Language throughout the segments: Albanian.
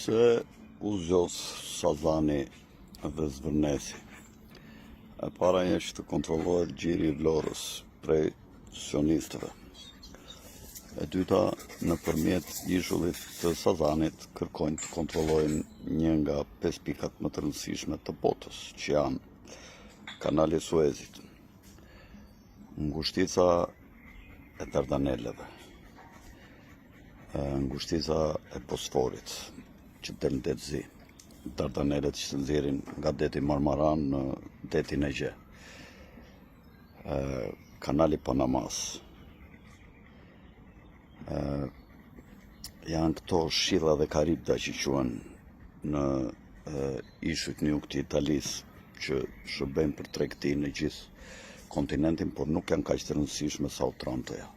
Pse u zgjos Sazani dhe Zvërnesi? E para është të kontrollohet gjiri i vlorës prej sionistëve. E dyta, nëpërmjet ishullit të Sazanit kërkojnë të kontrollojnë një nga 5 pikat më të rëndësishme të botës, që janë kanali i Suezit, ngushtica e Dardaneleve, ngushtica e Bosforit, që del në det zi, Dardanelet që të nxjerrin nga deti Marmaran në detin Egje, kanali Panamas. Janë këto shilla dhe Karibda që quhen në ishujt në jug të Italisë, që shërbejnë për tregti në gjithë kontinentin, por nuk janë kaq të rëndësishme sa Otrantoja.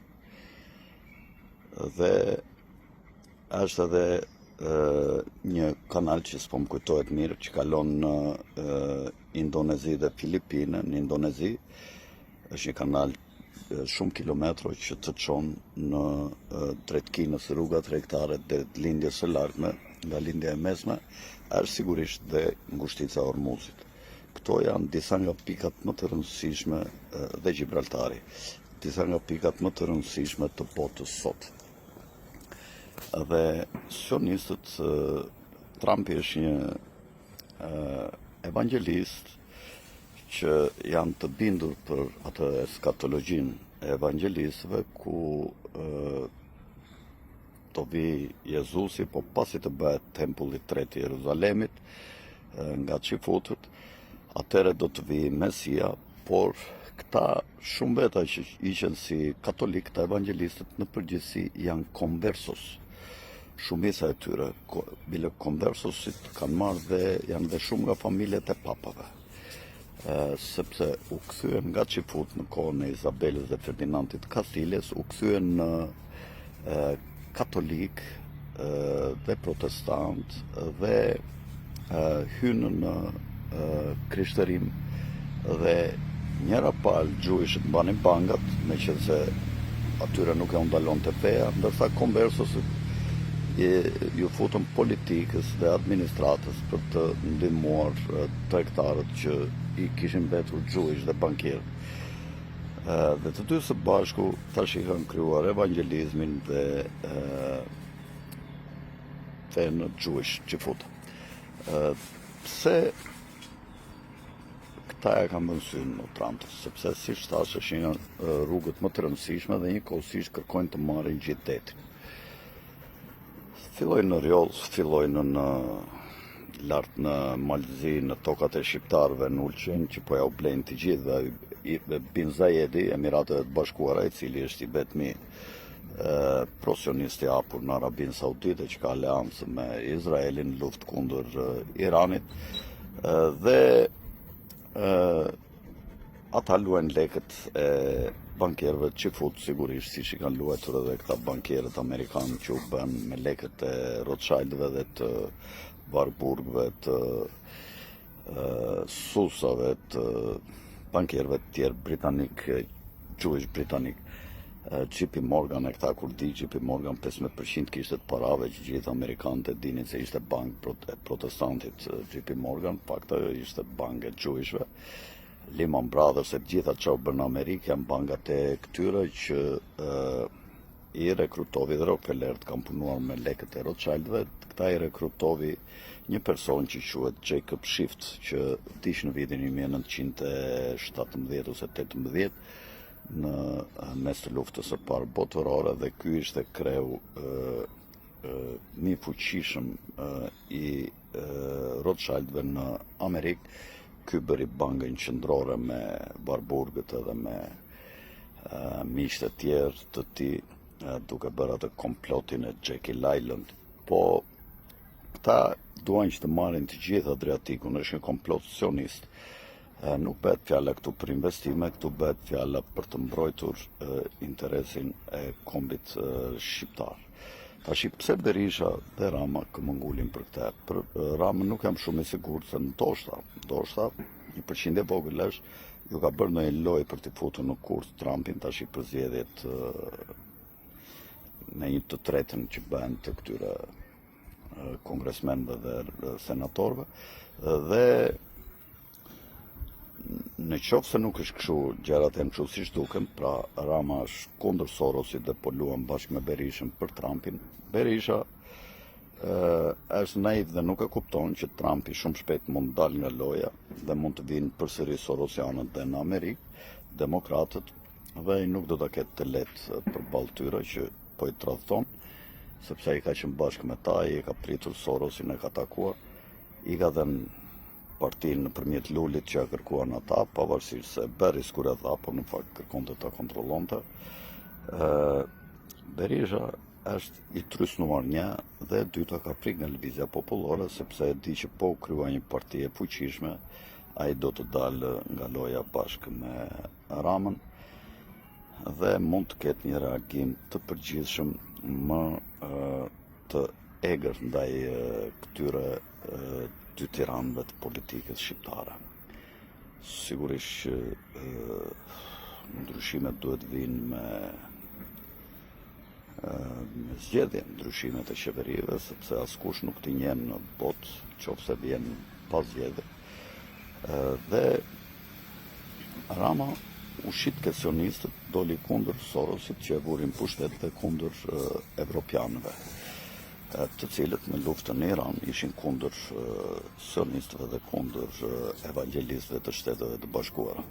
Dhe është edhe një kanal që s'po më kujtohet mirë, që kalon në Indonezi dhe Filipine. Në Indonezi është një kanal shumë kilometra që të çon në drejt Kinës, rruga tregtare drejt lindjes së largme, nga lindja e mesme, është sigurisht dhe ngushtica e Ormuzit. Këto janë disa nga pikat më të rëndësishme, dhe Gibraltari, disa nga pikat më të rëndësishme të botës sot. Dhe sionistët, Trumpi është një evangelist që janë të bindur për atë eskatologjinë e evangelistëve, ku do vi Jezusi, po pasi të bëhet tempulli i tretë i Jeruzalemit nga çifutët, atëherë do të vi Mesia, por këta shumë veta që ishin si katolik, të evangelistët në përgjithësi janë conversos. Shumica e tyre, bile conversosit kanë marrë dhe janë dhe shumë nga familjet e papave. Sepse u kthyen nga çifut në kohën e Izabelës dhe Ferdinandit Kastiljes, u kthyen në katolik dhe protestant dhe hynë në krishtërim, dhe njëra palë gjujshët mbanin bangat, meqense atyre nuk e ndalon të feja, ndërsa konversosit ju futën politikës dhe administratës për të ndihmuar tregtarët që i kishin mbetur gjuish dhe bankierë. Dhe të dy së bashku tash i kanë krijuar evangelizmin dhe fenë gjuish që futën. Pse këta e kanë vënë syrin në Trumpin? Sepse siç thash, është një rrugët më të rëndësishme dhe njëkohësisht kërkojnë të marrin gjithë detin. Fillojnë në Rjollës, fillojnë në lart në Malzi, në tokat e shqiptarëve, në Ulqin, që po ja u blejnë të gjithë, dhe Bin Zayedi, Emirateve të Bashkuara, i cili është i vetmi pro-sionist i hapur në Arabinë Saudite, që ka aleancë me Izraelin, luftë kundër Iranit, dhe ata luajnë lekët e bankierëve që futë, sigurisht, si që kanë luajtur edhe këta bankierët amerikanë që u bën me lekët e Rothschildëve dhe të Warburgëve, të Susave, të bankierëve të tjerë britanik, gjuish britanik. JP Morgan, e këta kur di JP Morgan 15% kishte të parave, që gjithë amerikanët e dinin se ishte bank protestantit. JP Morgan fakta ishte bank e gjujshve. Lehman Brothers e gjitha që u bën në Amerikë janë bankat e këtyre që i rekrutovi, dhe Rockefeller kanë punuar me lekët e Rothschildëve. Këta i rekrutovi një person që quhet Jacob Schiff, që vdiq në vitin 1917 ose 18 në mes të luftës së parë botërore, dhe ky ishte kreu më i fuqishëm i Rothschildëve në Amerikë. Ky bëri bankën qendrore me Warburgët edhe me miqtë e tjerë të tij, duke bërë atë komplotin e Jekyll Island. Po këta duajnë që të marrin të gjithë Adriatikun, është një komplot sionist. Nuk bëhet fjala këtu për investime, këtu bëhet fjala për të mbrojtur interesin e kombit shqiptar. Tash pse Berisha dhe Rama këmbëngulin për këtë? Për Ramën nuk jam shumë i sigurt, se ndoshta 1% e vogël është ju ka bërë në lojë për të futur në kurth Trumpin tash për zgjedhjet në 1/3 që bëhen të këtyre kongresmenëve dhe senatorëve, dhe në qoftë se nuk është kështu, gjërat janë kështu siç duken, pra Rama është kundër Sorosit dhe po luan bashkë me Berishën për Trumpin. Berisha është naiv dhe nuk e kupton që Trumpi shumë shpejt mund dal nga loja dhe mund të vinë përsëri Sorosianët dhe në Amerikë, demokratët, dhe ai nuk do ta ketë të lehtë përballë tyre që po i tradhton, sepse ai ka qenë bashkë me ta, i ka pritur Sorosin, e ka takuar, i ka dhënë partinë nëpërmjet Lulit që e kërkuan ata, pavarësisht se Beris kur e dha, po në fakt kërkonte ta kontrollonte. Berisha është i trysnuar një, dhe e dyta ka frikë nga lëvizja popullore, sepse e di që po krya një parti e fuqishme, ai do të dalë nga loja bashkë me Ramën dhe mund të ketë një reagim të përgjithshëm më të egër ndaj këtyre dy tiranëve të politikës shqiptare. Sigurisht që ndryshimet duhet vinë me zgjedhje, ndryshimet e qeverive, sepse askush nuk t'i njen në botë, qofse vjen pas zgjedhje. Dhe Rama ushit ke sionistët, doli kundër Sorosit që e vurin pushtet dhe kundër evropianëve, të cilët në luftën në Iran ishin kundër sionistëve dhe kundër evangelistëve të Shteteve të Bashkuara.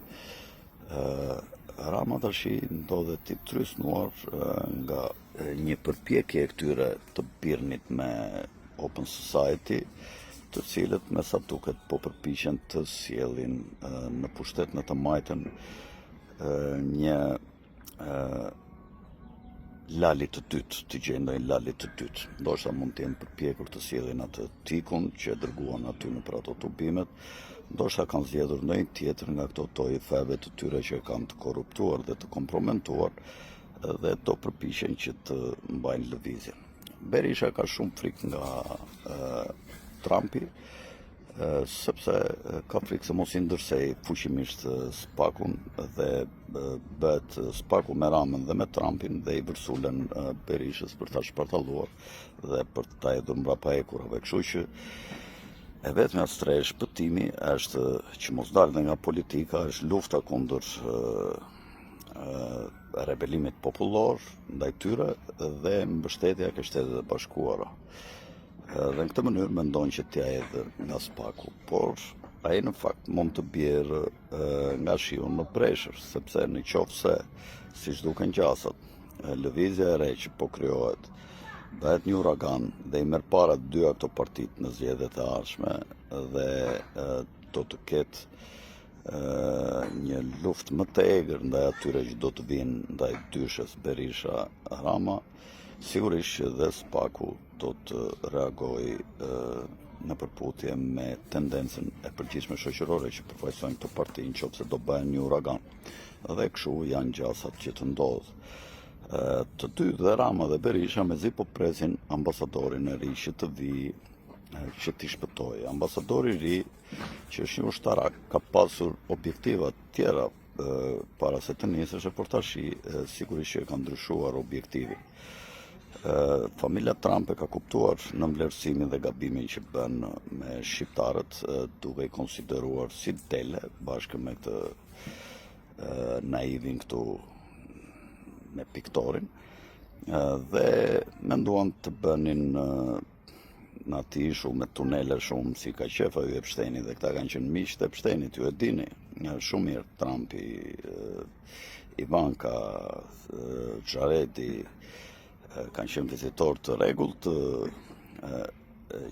Rama tashi ndodhet i trysnuar nga një përpjekje e këtyre të birnit me Open Society, të cilët me sa duket po përpiqen të sjellin në pushtet në të majtën një lali të dytë, të gjendojnë lali të dytë. Ndoshta mund të jenë përpjekur të sjellin atë tikun që e dërguan aty në për ato tubimet, ndoshta kanë zgjedhur ndonjë tjetër nga këto toj feve të tyre që kanë të korruptuar dhe të kompromentuar dhe do përpiqen që të mbajnë lëvizjen. Berisha ka shumë frikë nga Trumpi, sepse ka frikë se mos i ndërsej fuqimisht Spakun dhe bëhet Spaku me Ramën dhe me Trumpin dhe i vërsulen Berishës për ta shpartalluar dhe për ta hedhur mbrapa ekurave. Kështu që e vetmja stre shpëtimi është që mos dalë nga politika, është lufta kundër rebelimit popullor ndaj tyre dhe mbështetja e Shtetit e Bashkuara. Dhe në këtë mënyrë mendon që t'ja hedhë nga Spaku, por ai në fakt mund të bjerë nga shiu në breshër, sepse në qoftë se, siç duken gjasat, lëvizja e re që po krijohet bëhet një uragan dhe i merr para dy ato partitë në zgjedhjet e ardhshme dhe do të ketë një luftë më të egër ndaj atyre që do të vinë ndaj dyshës Berisha Rama, sigurisht që dhe Spaku do të reagojë në përputhje me tendencën e përgjithshme shoqërore që përfaqësojnë këtë parti nëse do bëhen një uragan. Dhe kështu janë gjasat që të ndodhë. Të dy, dhe Rama dhe Berisha, mezi po presin ambasadorin e ri që të vijë, që t'i shpëtojë. Ambasadori i ri, që është një ushtarak, ka pasur objektiva tjera para se të nisësh, por tashi sigurisht që ka ndryshuar objektivi. Familja Trump e ka kuptuar në vlerësimin dhe gabimin që bën me shqiptarët, duke i konsideruar si dele bashkë me këtë naivin këtu me piktorin, dhe menduan të bënin në ati ishull me tunele shumë si ka qefa ju Epsteini, dhe këta kanë qenë miqtë e Epsteinit, ju e dini, shumë mirë, Trumpi, Ivanka, Xhareti, kanë qenë vizitor të rregullt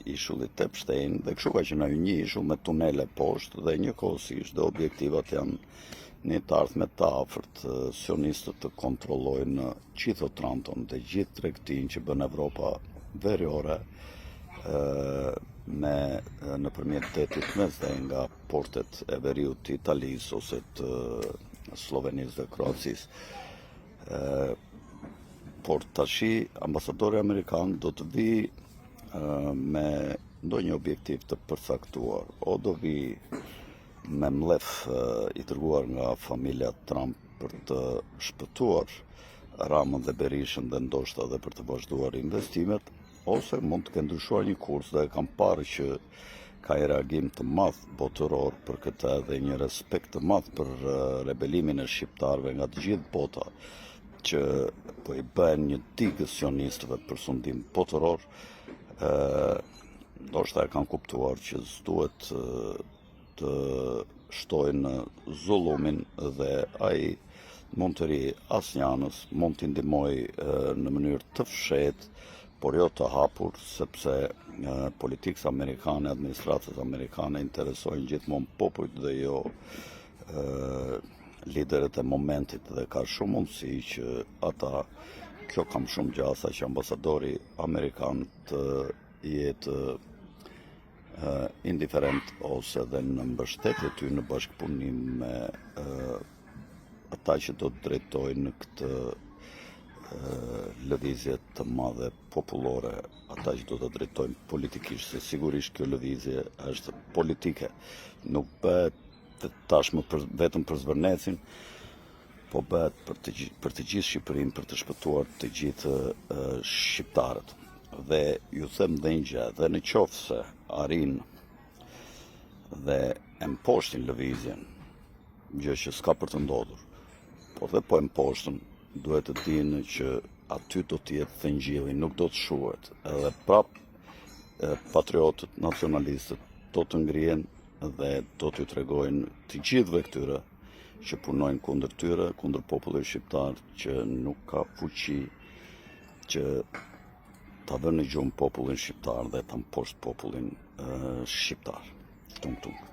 ishullit Epstein, dhe kështu ka qenë një ishull me tunele poshtë dhe njëkohësisht dhe objektivat janë një të ardhme të afërt, sionistët të kontrollojnë gjithë Otranton dhe gjithë tregtin që bën Evropa veriore me nëpërmjet detit Mesdhe nga portet e veriut të Italisë ose të Slovenisë dhe Kroacisë. Por tashi ambasadori amerikan do të vijë me ndonjë objektiv të përcaktuar, o do vi me mlef i dërguar nga familja Trump për të shpëtuar Ramën dhe Berishën dhe ndoshta edhe për të vazhduar investimet, ose mund të kenë ndryshuar një kurs dhe kam parë që ka një reagim të madh botëror për këtë dhe një respekt të madh për rebelimin e shqiptarëve nga të gjithë bota që po i bën një digës sionistëve për sundim botëror, ndoshta e kanë kuptuar që s'duhet të shtojnë zullumin dhe ai mund të ri asnjanës, mund t'i ndihmoj në mënyrë të fshehtë, por jo të hapur, sepse politikës amerikane, administratës amerikane interesojnë gjithmonë popujt dhe jo liderët e momentit dhe ka shumë mundësi që ata, kjo kam shumë gjasa që ambasadori amerikan të jetë indiferent ose dhe në mbështetje ty në bashkëpunim me ata që do të drejtojnë në këtë lëvizje të madhe popullore, ata që do të drejtojnë politikisht, se sigurisht kjo lëvizje është politike, nuk bëhet tashmë vetëm për Zvërnecin, po bëhet për të gjithë Shqipërinë, për të shpëtuar të gjithë shqiptarët. Dhe ju them dhe një gjë, dhe në qoftë se arrin dhe e mposhtin lëvizjen, gjë që s'ka për të ndodhur, por dhe po e mposhtën, duhet të dinë që aty do të jetë thëngjilli, nuk do të shuhet. Edhe prap patriotët, nacionalistët do të ngrihen dhe do t'ju tregojnë të gjithëve këtyre që punojnë kundër tyre, kundër popullit shqiptar, që nuk ka fuqi që ta vënë në gjumë popullin shqiptar dhe ta mposht popullin shqiptar. Tung tung.